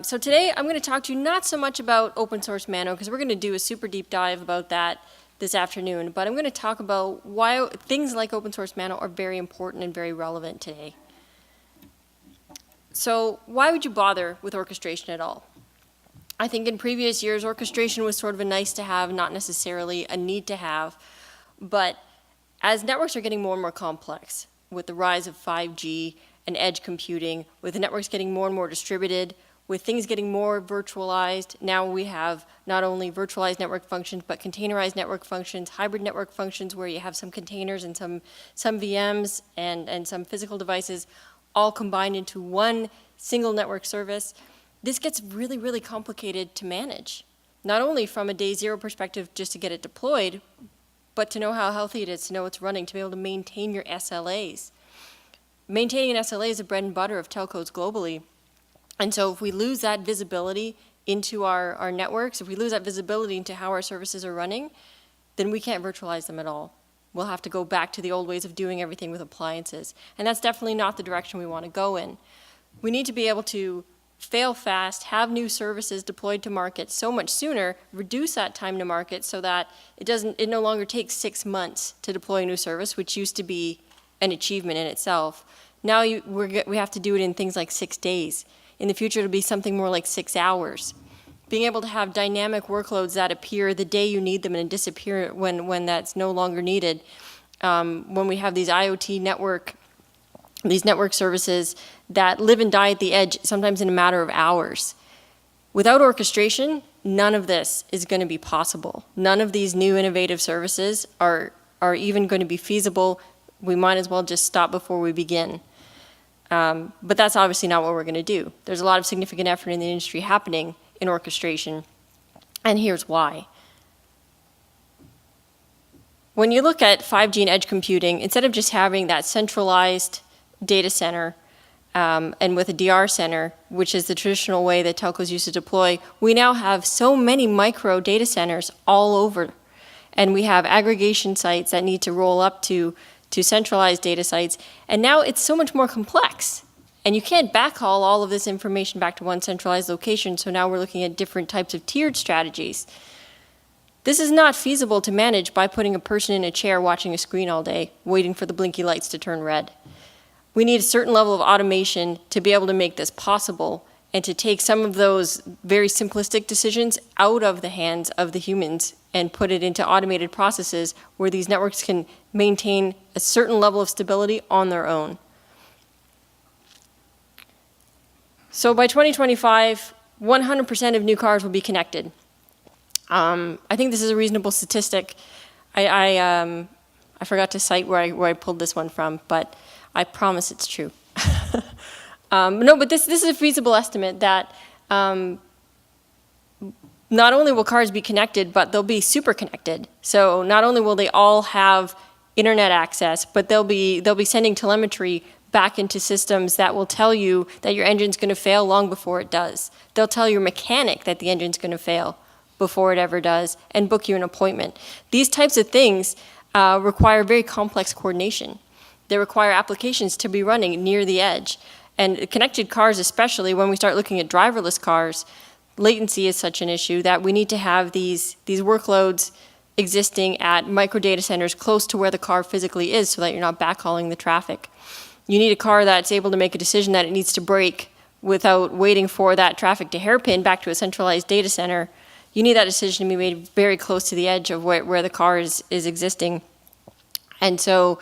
So today I'm going to talk to you not so much about open source Mano, because we're going to do a super deep dive about that this afternoon, but I'm going to talk about why things like open source Mano are very important and very relevant today. So why would you bother with orchestration at all? I think in previous years, orchestration was sort of a nice to have, not necessarily a need to have. But as networks are getting more and more complex, with the rise of 5G and edge computing, with the networks getting more and more distributed, with things getting more virtualized, now we have not only virtualized network functions, but containerized network functions, hybrid network functions where you have some containers and some VMs and some physical devices all combined into one single network service. This gets really, really complicated to manage, not only from a day zero perspective just to get it deployed, but to know how healthy it is, to know it's running, to be able to maintain your SLAs. Maintaining an SLA is the bread and butter of telcos globally. And so if we lose that visibility into our networks, if we lose that visibility into how our services are running, then we can't virtualize them at all. We'll have to go back to the old ways of doing everything with appliances. And that's definitely not the direction we want to go in. We need to be able to fail fast, have new services deployed to market so much sooner, reduce that time to market so that it no longer takes 6 months to deploy a new service, which used to be an achievement in itself. Now we have to do it in things like 6 days. In the future, it'll be something more like 6 hours. Being able to have dynamic workloads that appear the day you need them and disappear when that's no longer needed. When we have these IoT these network services that live and die at the edge, sometimes in a matter of hours. Without orchestration, none of this is going to be possible. None of these new innovative services are even going to be feasible. We might as well just stop before we begin. But that's obviously not what we're going to do. There's a lot of significant effort in the industry happening in orchestration, and here's why. When you look at 5G and edge computing, instead of just having that centralized data center and with a DR center, which is the traditional way that telcos used to deploy, we now have so many micro data centers all over. And we have aggregation sites that need to roll up to centralized data sites. And now it's so much more complex. And you can't backhaul all of this information back to one centralized location, so now we're looking at different types of tiered strategies. This is not feasible to manage by putting a person in a chair watching a screen all day, waiting for the blinky lights to turn red. We need a certain level of automation to be able to make this possible and to take some of those very simplistic decisions out of the hands of the humans and put it into automated processes where these networks can maintain a certain level of stability on their own. So by 2025, 100% of new cars will be connected. I think this is a reasonable statistic. I forgot to cite where I pulled this one from, but I promise it's true. No, but this is a feasible estimate that not only will cars be connected, but they'll be super connected. So not only will they all have internet access, but they'll be sending telemetry back into systems that will tell you that your engine's going to fail long before it does. They'll tell your mechanic that the engine's going to fail before it ever does and book you an appointment. These types of things require very complex coordination. They require applications to be running near the edge. And connected cars, especially when we start looking at driverless cars, latency is such an issue that we need to have these workloads existing at micro data centers close to where the car physically is so that you're not backhauling the traffic. You need a car that's able to make a decision that it needs to brake without waiting for that traffic to hairpin back to a centralized data center. You need that decision to be made very close to the edge of where the car is existing. And so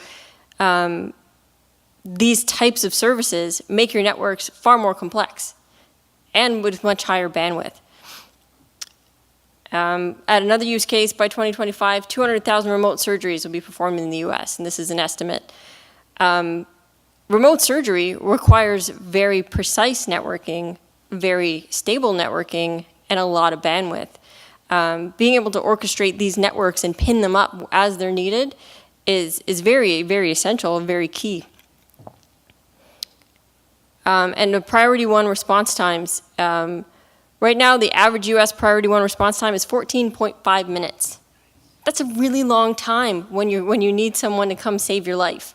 these types of services make your networks far more complex and with much higher bandwidth. At another use case, by 2025, 200,000 remote surgeries will be performed in the US, and this is an estimate. Remote surgery requires very precise networking, very stable networking, and a lot of bandwidth. Being able to orchestrate these networks and pin them up as they're needed is very, very essential and very key. And the priority one response times, right now the average US priority one response time is 14.5 minutes. That's a really long time when you need someone to come save your life.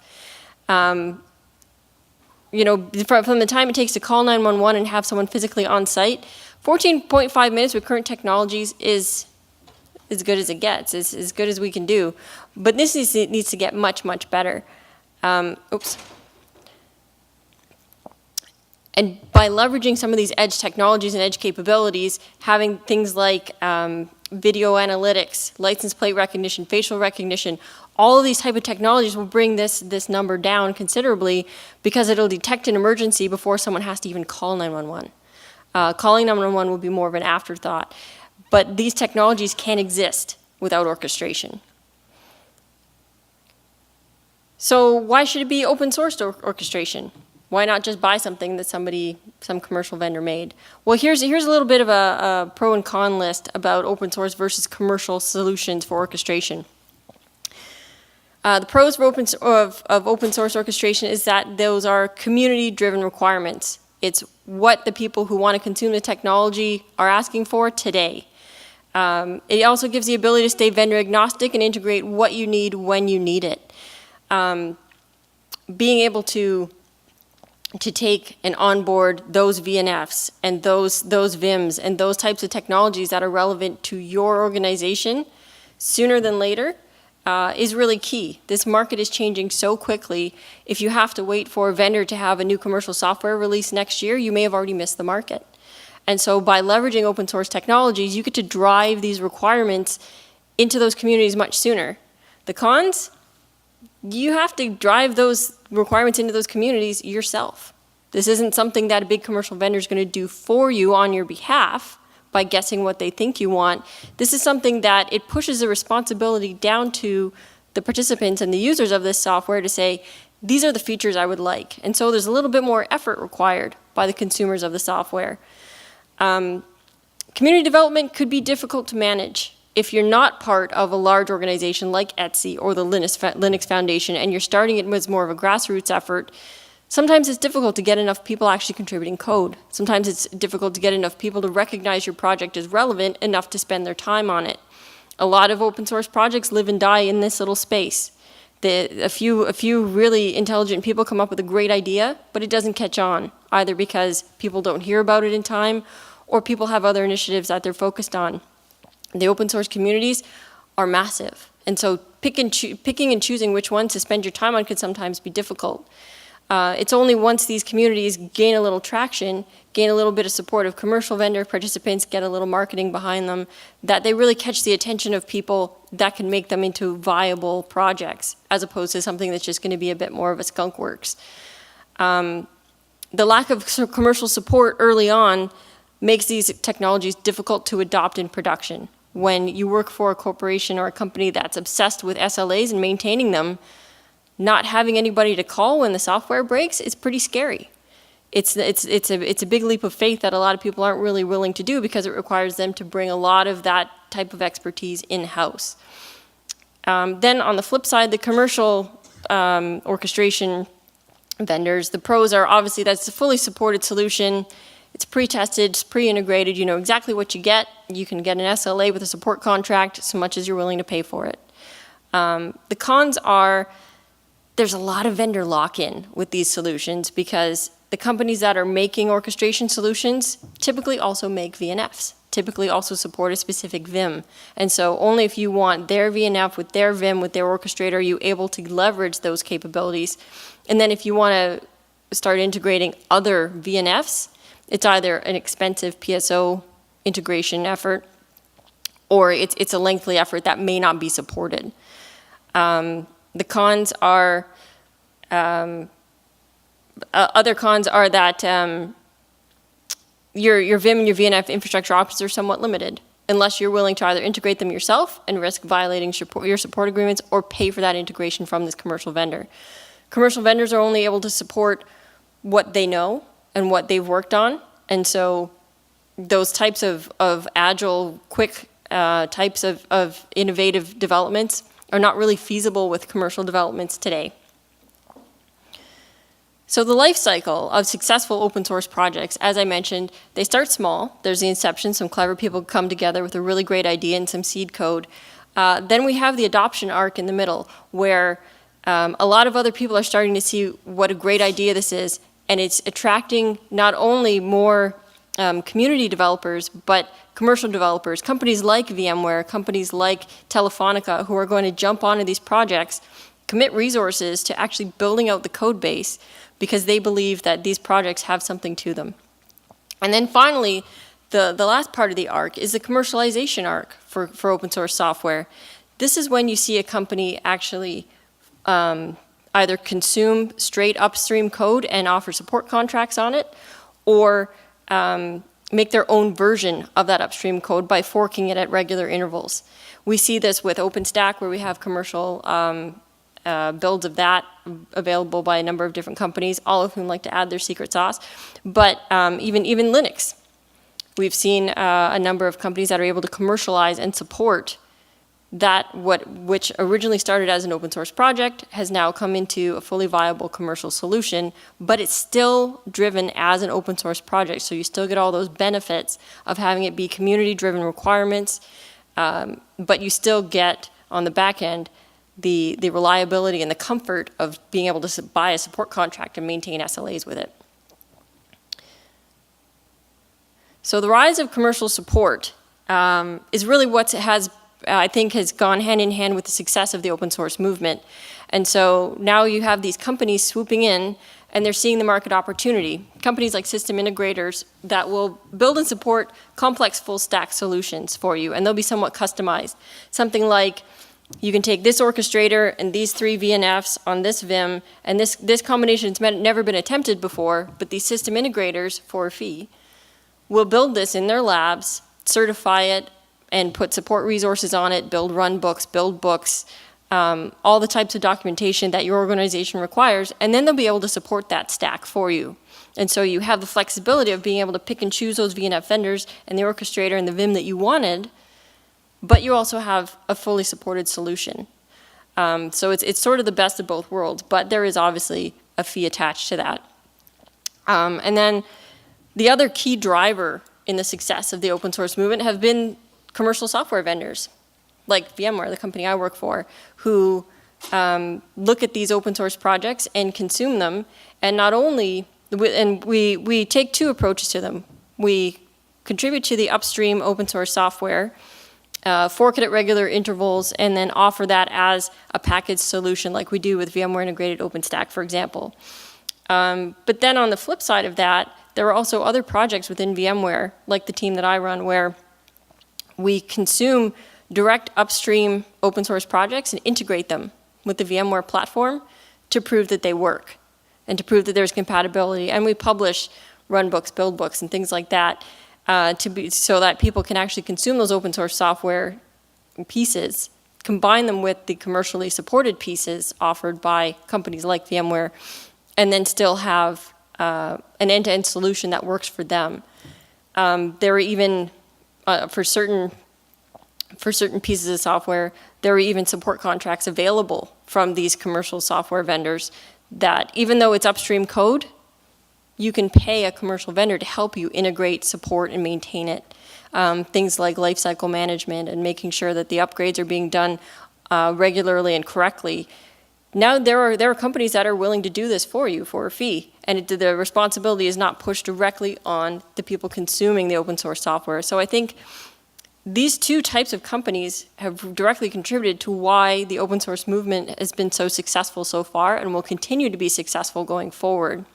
from the time it takes to call 911 and have someone physically on site, 14.5 minutes with current technologies is as good as it gets, is as good as we can do. But this needs to get much, much better. Oops. And by leveraging some of these edge technologies and edge capabilities, having things like video analytics, license plate recognition, facial recognition, all of these type of technologies will bring this number down considerably because it'll detect an emergency before someone has to even call 911. Calling 911 will be more of an afterthought. But these technologies can't exist without orchestration. So why should it be open source orchestration? Why not just buy something that some commercial vendor made? Well, here's a little bit of a pro and con list about open source versus commercial solutions for orchestration. The pros of open source orchestration is that those are community-driven requirements. It's what the people who want to consume the technology are asking for today. It also gives the ability to stay vendor agnostic and integrate what you need when you need it. Being able to take and onboard those VNFs and those VIMs and those types of technologies that are relevant to your organization sooner than later is really key. This market is changing so quickly. If you have to wait for a vendor to have a new commercial software release next year, you may have already missed the market. And so by leveraging open source technologies, you get to drive these requirements into those communities much sooner. The cons? You have to drive those requirements into those communities yourself. This isn't something that a big commercial vendor is going to do for you on your behalf by guessing what they think you want. This is something that it pushes the responsibility down to the participants and the users of this software to say, these are the features I would like. And so there's a little bit more effort required by the consumers of the software. Community development could be difficult to manage. If you're not part of a large organization like Etsy or the Linux Foundation and you're starting it as more of a grassroots effort, sometimes it's difficult to get enough people actually contributing code. Sometimes it's difficult to get enough people to recognize your project as relevant enough to spend their time on it. A lot of open source projects live and die in this little space. A few really intelligent people come up with a great idea, but it doesn't catch on, either because people don't hear about it in time or people have other initiatives that they're focused on. The open source communities are massive, and so picking and choosing which ones to spend your time on could sometimes be difficult. It's only once these communities gain a little traction, gain a little bit of support of commercial vendor participants, get a little marketing behind them, that they really catch the attention of people that can make them into viable projects, as opposed to something that's just going to be a bit more of a skunk works. The lack of commercial support early on makes these technologies difficult to adopt in production. When you work for a corporation or a company that's obsessed with SLAs and maintaining them, not having anybody to call when the software breaks is pretty scary. It's a big leap of faith that a lot of people aren't really willing to do because it requires them to bring a lot of that type of expertise in-house. Then on the flip side, the commercial orchestration vendors, the pros are obviously that's a fully supported solution. It's pre-tested, it's pre-integrated, you know exactly what you get. You can get an SLA with a support contract so much as you're willing to pay for it. The cons are there's a lot of vendor lock-in with these solutions because the companies that are making orchestration solutions typically also make VNFs, typically also support a specific VIM. And so only if you want their VNF with their VIM, with their orchestrator, are you able to leverage those capabilities. And then if you want to start integrating other VNFs, it's either an expensive PSO integration effort or it's a lengthy effort that may not be supported. The cons are, other cons are that your VIM and your VNF infrastructure options are somewhat limited unless you're willing to either integrate them yourself and risk violating your support agreements or pay for that integration from this commercial vendor. Commercial vendors are only able to support what they know and what they've worked on, and so those types of agile, quick types of innovative developments are not really feasible with commercial developments today. So the life cycle of successful open source projects, as I mentioned, they start small. There's the inception, some clever people come together with a really great idea and some seed code. Then we have the adoption arc in the middle, where a lot of other people are starting to see what a great idea this is, and it's attracting not only more community developers, but commercial developers, companies like VMware, companies like Telefonica, who are going to jump onto these projects, commit resources to actually building out the code base because they believe that these projects have something to them. And then finally, the last part of the arc is the commercialization arc for open source software. This is when you see a company actually either consume straight upstream code and offer support contracts on it, or make their own version of that upstream code by forking it at regular intervals. We see this with OpenStack, where we have commercial builds of that available by a number of different companies, all of whom like to add their secret sauce. But even Linux, we've seen a number of companies that are able to commercialize and support that which originally started as an open source project has now come into a fully viable commercial solution, but it's still driven as an open source project. So you still get all those benefits of having it be community driven requirements, but you still get on the back end the reliability and the comfort of being able to buy a support contract and maintain SLAs with it. So the rise of commercial support is really what I think has gone hand in hand with the success of the open source movement. And so now you have these companies swooping in and they're seeing the market opportunity. Companies like system integrators that will build and support complex full stack solutions for you, and they'll be somewhat customized. Something like, you can take this orchestrator and these 3 VNFs on this Vim, and this combination has never been attempted before, but these system integrators, for a fee, will build this in their labs, certify it, and put support resources on it, build run books, build books, all the types of documentation that your organization requires, and then they'll be able to support that stack for you. And so you have the flexibility of being able to pick and choose those VNF vendors and the orchestrator and the Vim that you wanted, but you also have a fully supported solution. So it's sort of the best of both worlds, but there is obviously a fee attached to that. And then the other key driver in the success of the open source movement have been commercial software vendors, like VMware, the company I work for, who look at these open source projects and consume them. And not only, and we take 2 approaches to them. We contribute to the upstream open source software, fork it at regular intervals, and then offer that as a packaged solution like we do with VMware Integrated OpenStack, for example. But then on the flip side of that, there are also other projects within VMware, like the team that I run, where we consume direct upstream open source projects and integrate them with the VMware platform to prove that they work and to prove that there's compatibility. And we publish run books, build books, and things like that so that people can actually consume those open source software pieces, combine them with the commercially supported pieces offered by companies like VMware, and then still have an end-to-end solution that works for them. There are even for certain pieces of software, there are even support contracts available from these commercial software vendors that, even though it's upstream code, you can pay a commercial vendor to help you integrate, support, and maintain it. Things like lifecycle management and making sure that the upgrades are being done regularly and correctly. Now there are companies that are willing to do this for you for a fee, and the responsibility is not pushed directly on the people consuming the open source software. So I think these 2 types of companies have directly contributed to why the open source movement has been so successful so far and will continue to be successful going forward.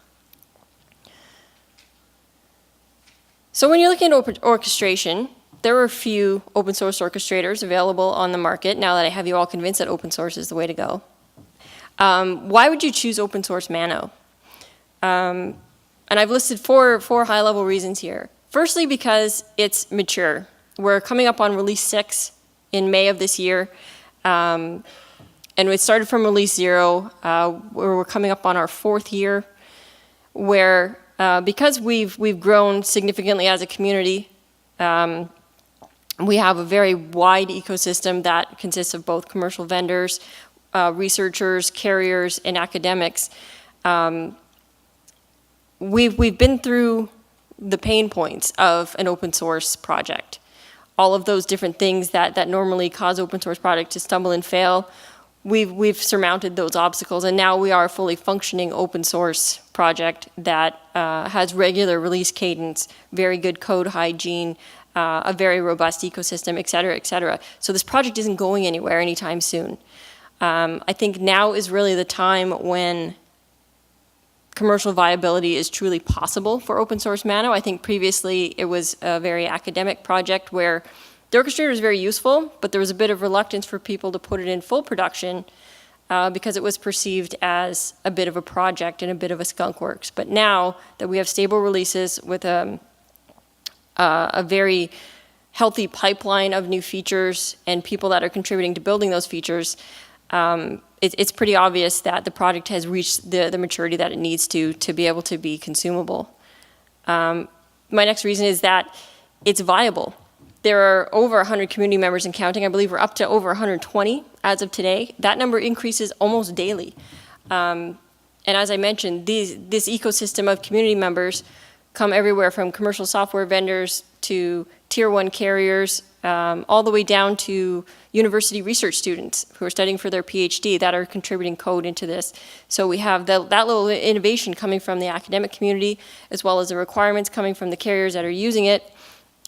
So when you're looking at orchestration, there are a few open source orchestrators available on the market now that I have you all convinced that open source is the way to go. Why would you choose open source Mano? And I've listed four high-level reasons here. Firstly, because it's mature. We're coming up on release 6 in May of this year. And we started from release 0, where we're coming up on our 4th year, where because we've grown significantly as a community, we have a very wide ecosystem that consists of both commercial vendors, researchers, carriers, and academics. We've been through the pain points of an open source project. All of those different things that normally cause open source projects to stumble and fail, we've surmounted those obstacles, and now we are a fully functioning open source project that has regular release cadence, very good code hygiene, a very robust ecosystem, et cetera, et cetera. So this project isn't going anywhere anytime soon. I think now is really the time when commercial viability is truly possible for open source Mano. I think previously it was a very academic project where the orchestrator was very useful, but there was a bit of reluctance for people to put it in full production because it was perceived as a bit of a project and a bit of a skunk works. But now that we have stable releases with a very healthy pipeline of new features and people that are contributing to building those features, it's pretty obvious that the project has reached the maturity that it needs to be able to be consumable. My next reason is that it's viable. There are over 100 community members and counting. I believe we're up to over 120 as of today. That number increases almost daily. And as I mentioned, this ecosystem of community members come everywhere from commercial software vendors to tier 1 carriers, all the way down to university research students who are studying for their PhD that are contributing code into this. So we have that little innovation coming from the academic community, as well as the requirements coming from the carriers that are using it,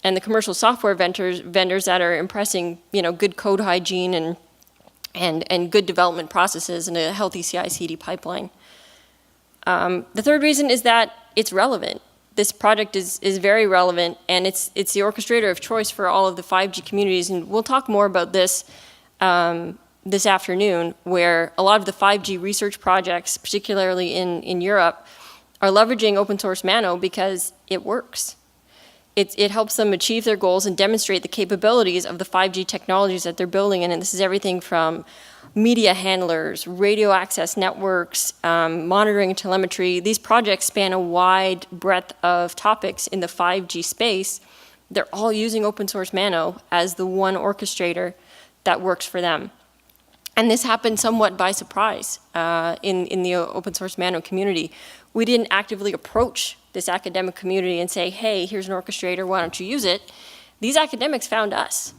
and the commercial software vendors that are impressing, good code hygiene and good development processes and a healthy CI/CD pipeline. The third reason is that it's relevant. This project is very relevant, and it's the orchestrator of choice for all of the 5G communities, and we'll talk more about this this afternoon, where a lot of the 5G research projects, particularly in Europe, are leveraging open source Mano because it works. It helps them achieve their goals and demonstrate the capabilities of the 5G technologies that they're building in, and this is everything from media handlers, radio access networks, monitoring and telemetry. These projects span a wide breadth of topics in the 5G space. They're all using open source Mano as the one orchestrator that works for them. And this happened somewhat by surprise in the open source Mano community. We didn't actively approach this academic community and say, hey, here's an orchestrator, why don't you use it? These academics found us.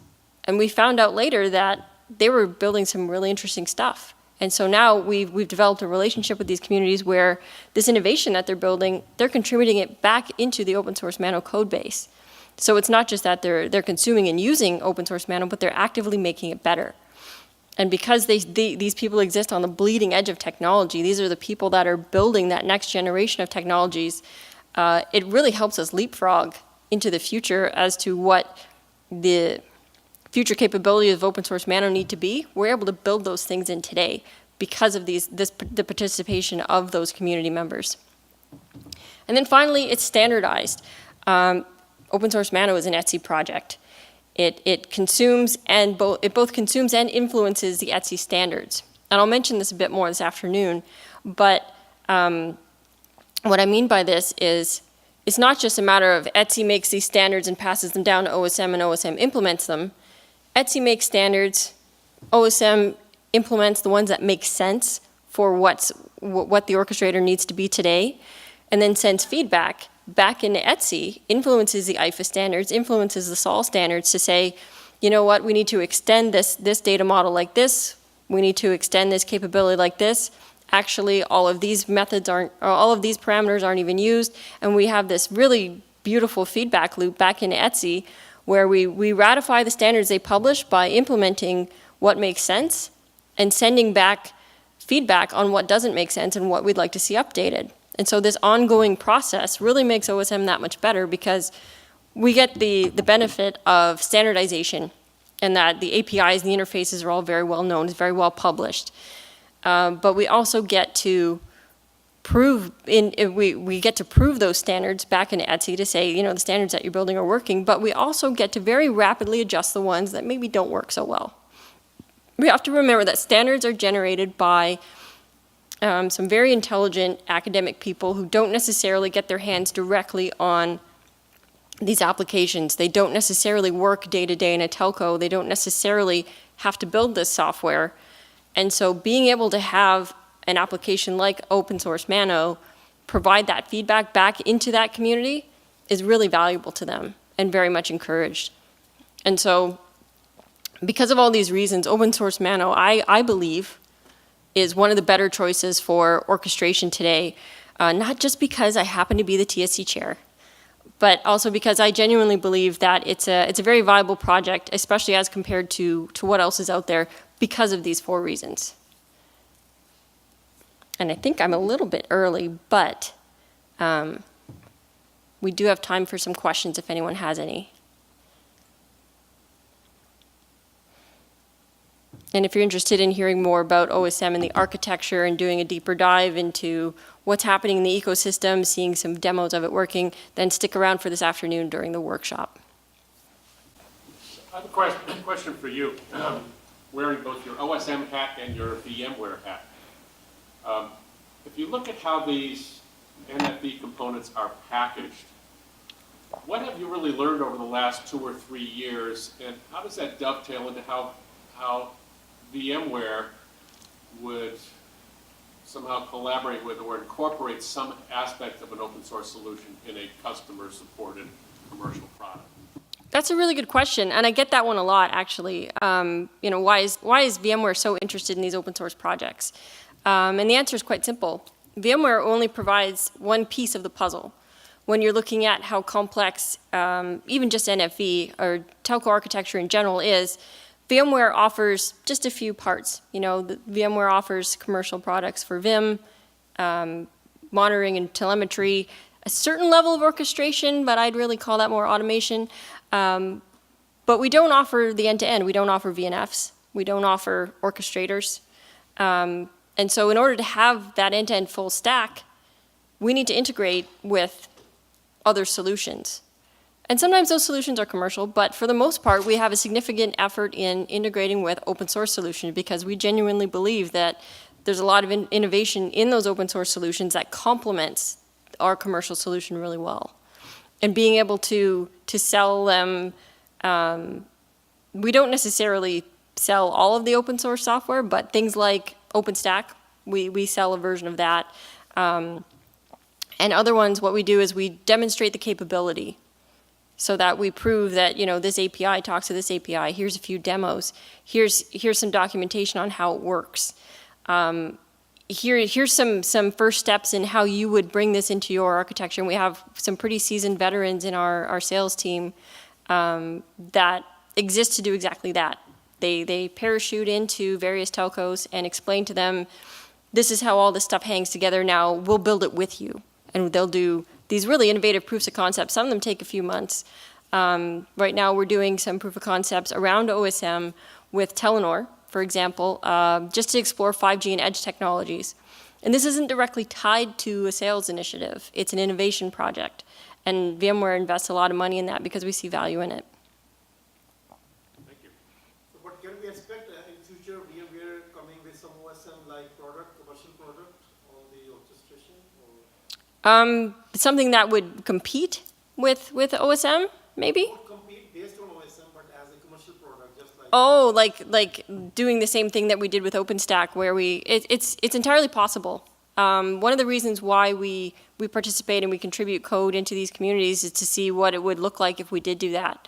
And we found out later that they were building some really interesting stuff. And so now we've developed a relationship with these communities where this innovation that they're building, they're contributing it back into the open source Mano code base. So it's not just that they're consuming and using open source Mano, but they're actively making it better. And because these people exist on the bleeding edge of technology, these are the people that are building that next generation of technologies, it really helps us leapfrog into the future as to what the future capabilities of open source Mano need to be. We're able to build those things in today because of the participation of those community members. And then finally, it's standardized. Open source Mano is an ETSI project. It both consumes and influences the ETSI standards. And I'll mention this a bit more this afternoon, but what I mean by this is it's not just a matter of ETSI makes these standards and passes them down to OSM and OSM implements them. ETSI makes standards, OSM implements the ones that make sense for what the orchestrator needs to be today, and then sends feedback back into ETSI, influences the IFA standards, influences the SOL standards to say, you know what, we need to extend this data model like this, we need to extend this capability like this. Actually, all of these parameters aren't even used, and we have this really beautiful feedback loop back into ETSI where we ratify the standards they publish by implementing what makes sense and sending back feedback on what doesn't make sense and what we'd like to see updated. And so this ongoing process really makes OSM that much better because we get the benefit of standardization and that the APIs and the interfaces are all very well known, it's very well published. But we also get to prove those standards back in ETSI to say, the standards that you're building are working, but we also get to very rapidly adjust the ones that maybe don't work so well. We have to remember that standards are generated by some very intelligent academic people who don't necessarily get their hands directly on these applications. They don't necessarily work day-to-day in a telco. They don't necessarily have to build this software. And so being able to have an application like open source Mano provide that feedback back into that community is really valuable to them and very much encouraged. And so because of all these reasons, open source Mano, I believe, is one of the better choices for orchestration today, not just because I happen to be the TSC chair, but also because I genuinely believe that it's a very viable project, especially as compared to what else is out there, because of these 4 reasons. And I think I'm a little bit early, but we do have time for some questions if anyone has any. And if you're interested in hearing more about OSM and the architecture and doing a deeper dive into what's happening in the ecosystem, seeing some demos of it working, then stick around for this afternoon during the workshop. I have a question for you, wearing both your OSM hat and your VMware hat. If you look at how these NFV components are packaged, what have you really learned over the last 2 or 3 years, and how does that dovetail into how VMware would somehow collaborate with or incorporate some aspect of an open source solution in a customer-supported commercial product? That's a really good question, and I get that one a lot, actually. Why is VMware so interested in these open source projects? And the answer is quite simple. VMware only provides one piece of the puzzle. When you're looking at how complex even just NFV or telco architecture in general is, VMware offers just a few parts. VMware offers commercial products for Vim, monitoring and telemetry, a certain level of orchestration, but I'd really call that more automation. But we don't offer the end-to-end. We don't offer VNFs. We don't offer orchestrators. And so in order to have that end-to-end full stack, we need to integrate with other solutions. And sometimes those solutions are commercial, but for the most part, we have a significant effort in integrating with open source solutions because we genuinely believe that there's a lot of innovation in those open source solutions that complements our commercial solution really well. And being able to sell them, we don't necessarily sell all of the open source software, but things like OpenStack, we sell a version of that. And other ones, what we do is we demonstrate the capability so that we prove that, this API talks to this API. Here's a few demos. Here's some documentation on how it works. Here's some first steps in how you would bring this into your architecture. And we have some pretty seasoned veterans in our sales team that exist to do exactly that. They parachute into various telcos and explain to them, this is how all this stuff hangs together. Now we'll build it with you. And they'll do these really innovative proofs of concept. Some of them take a few months. Right now we're doing some proof of concepts around OSM with Telenor, for example, just to explore 5G and edge technologies. And this isn't directly tied to a sales initiative. It's an innovation project. And VMware invests a lot of money in that because we see value in it. Thank you. So what can we expect in future VMware coming with some OSM-like product, commercial product on the orchestration? Something that would compete with OSM, maybe? Not compete based on OSM, but as a commercial product, just like... Oh, like doing the same thing that we did with OpenStack, where it's entirely possible. One of the reasons why we participate and we contribute code into these communities is to see what it would look like if we did do that.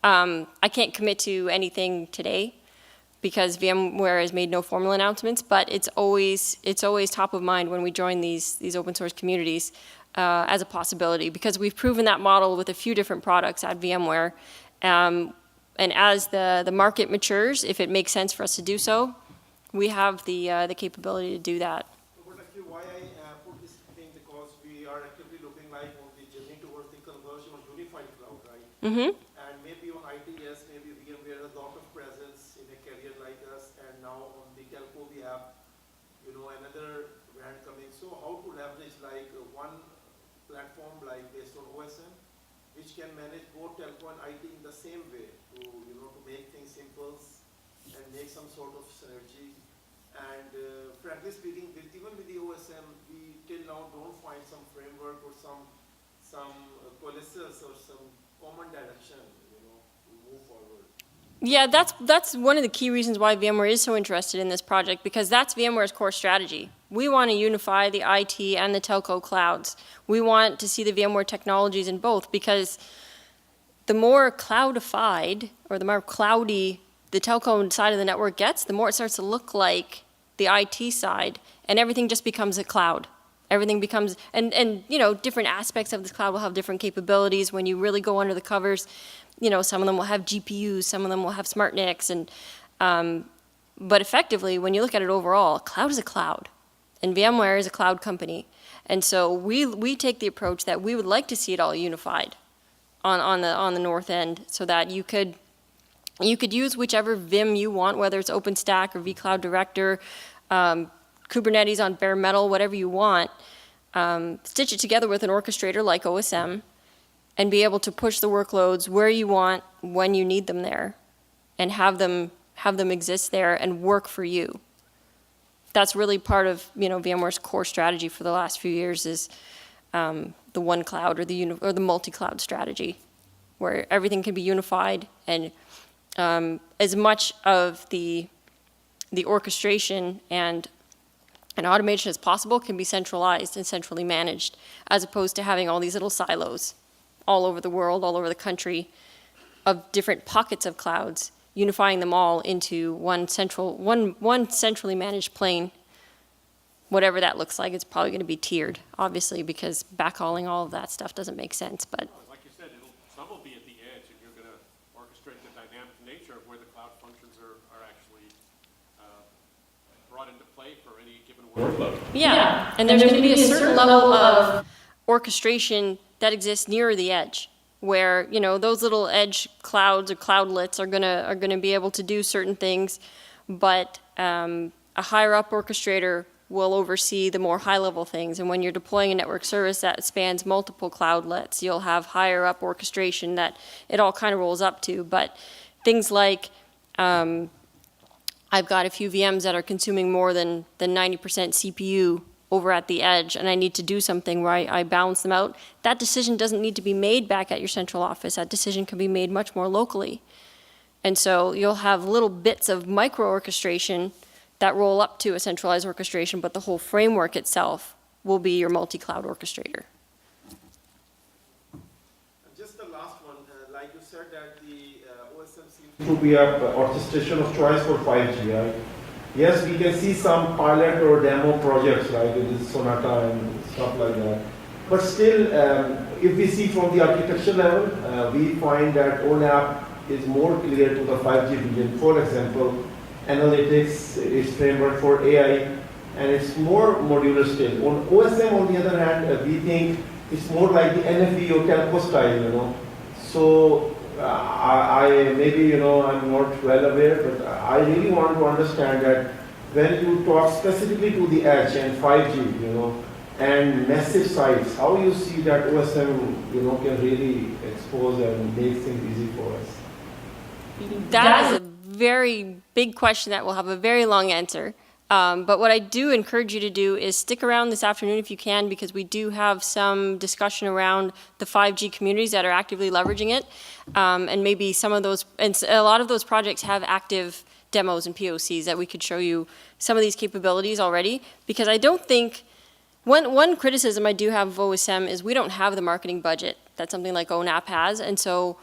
I can't commit to anything today because VMware has made no formal announcements, but it's always top of mind when we join these open source communities as a possibility, because we've proven that model with a few different products at VMware. And as the market matures, if it makes sense for us to do so, we have the capability to do that. But actually why I put this thing, because we are actively looking like on the journey towards the conversion of unified cloud, right? Mm-hmm. And maybe on ITS, maybe VMware has a lot of presence in a carrier like us, and now on the telco we have, another brand coming. So how to leverage like one platform like based on OSM, which can manage both telco and IT in the same way to, to make things simple and make some sort of synergy. And frankly speaking, even with the OSM, we till now don't find some framework or some coalescence or some common direction, to move forward. Yeah, that's one of the key reasons why VMware is so interested in this project, because that's VMware's core strategy. We want to unify the IT and the telco clouds. We want to see the VMware technologies in both, because the more cloudified or the more cloudy the telco side of the network gets, the more it starts to look like the IT side, and everything just becomes a cloud. Everything becomes, and you know, different aspects of this cloud will have different capabilities. When you really go under the covers, you know, some of them will have GPUs, some of them will have smart NICs, and but effectively, when you look at it overall, cloud is a cloud, and VMware is a cloud company, and so we take the approach that we would like to see it all unified on the north end, so that you could use whichever Vim you want, whether it's OpenStack or vCloud Director, Kubernetes on bare metal, whatever you want, stitch it together with an orchestrator like OSM, and be able to push the workloads where you want, when you need them there, and have them exist there and work for you. That's really part of, you know, VMware's core strategy for the last few years is the one cloud or the multi-cloud strategy, where everything can be unified, and as much of the orchestration and automation as possible can be centralized and centrally managed, as opposed to having all these little silos all over the world, all over the country, of different pockets of clouds, unifying them all into one centrally managed plane. Whatever that looks like, it's probably going to be tiered, obviously, because backhauling all of that stuff doesn't make sense. But Like you said, some will be at the edge, and you're going to orchestrate the dynamic nature of where the cloud functions are actually brought into play for any given workload. yeah, and there's going to be a certain level of orchestration that exists nearer the edge, where, you know, those little edge clouds or cloudlets are gonna be able to do certain things, but a higher up orchestrator will oversee the more high level things. And when you're deploying a network service that spans multiple cloudlets, you'll have higher up orchestration that it all kind of rolls up to. But things like I've got a few VMs that are consuming more than 90% CPU over at the edge, and I need to do something where I balance them out. That decision doesn't need to be made back at your central office. That decision can be made much more locally. And so you'll have little bits of micro orchestration that roll up to a centralized orchestration, but the whole framework itself will be your multi-cloud orchestrator. Just the last one, like you said that the OSM seems to be a orchestration of choice for 5G, right? Yes, we can see some pilot or demo projects like this Sonata and stuff like that. But still, if we see from the architecture level, we find that ONAP is more clear to the 5G vision. For example, analytics is framework for AI, and it's more modular still. On OSM, on the other hand, we think it's more like the NFV or telco style, you know. So I maybe, you know, I'm not well aware, but I really want to understand that when you talk specifically to the edge and 5G, you know, and massive sites, how you see that OSM, you know, can really expose and make things easy for us? That is a very big question that will have a very long answer. But what I do encourage you to do is stick around this afternoon if you can, because we do have some discussion around the 5G communities that are actively leveraging it. And maybe some of those, and a lot of those projects have active demos and POCs that we could show you some of these capabilities already. Because I don't think, one criticism I do have of OSM is we don't have the marketing budget that something like ONAP has. And so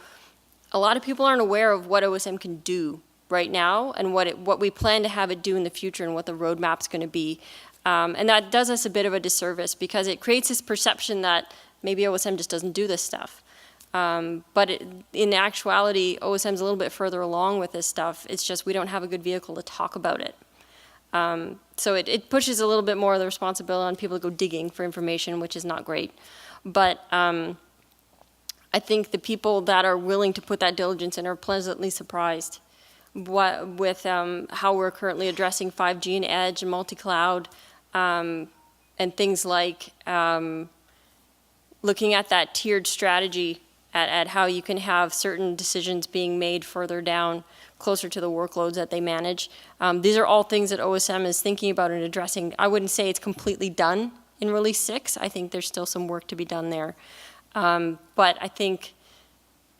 a lot of people aren't aware of what OSM can do right now and what we plan to have it do in the future and what the roadmap's going to be. And that does us a bit of a disservice because it creates this perception that maybe OSM just doesn't do this stuff. But in actuality, OSM's a little bit further along with this stuff. It's just we don't have a good vehicle to talk about it. So it pushes a little bit more of the responsibility on people to go digging for information, which is not great. But I think the people that are willing to put that diligence in are pleasantly surprised with how we're currently addressing 5G and edge and multi-cloud, and things like looking at that tiered strategy at how you can have certain decisions being made further down, closer to the workloads that they manage. These are all things that OSM is thinking about and addressing. I wouldn't say it's completely done in Release 6. I think there's still some work to be done there. But I think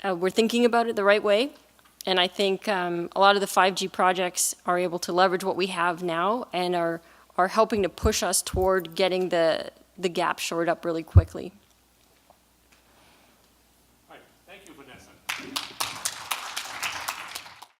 we're thinking about it the right way. And I think a lot of the 5G projects are able to leverage what we have now and are helping to push us toward getting the gap shored up really quickly.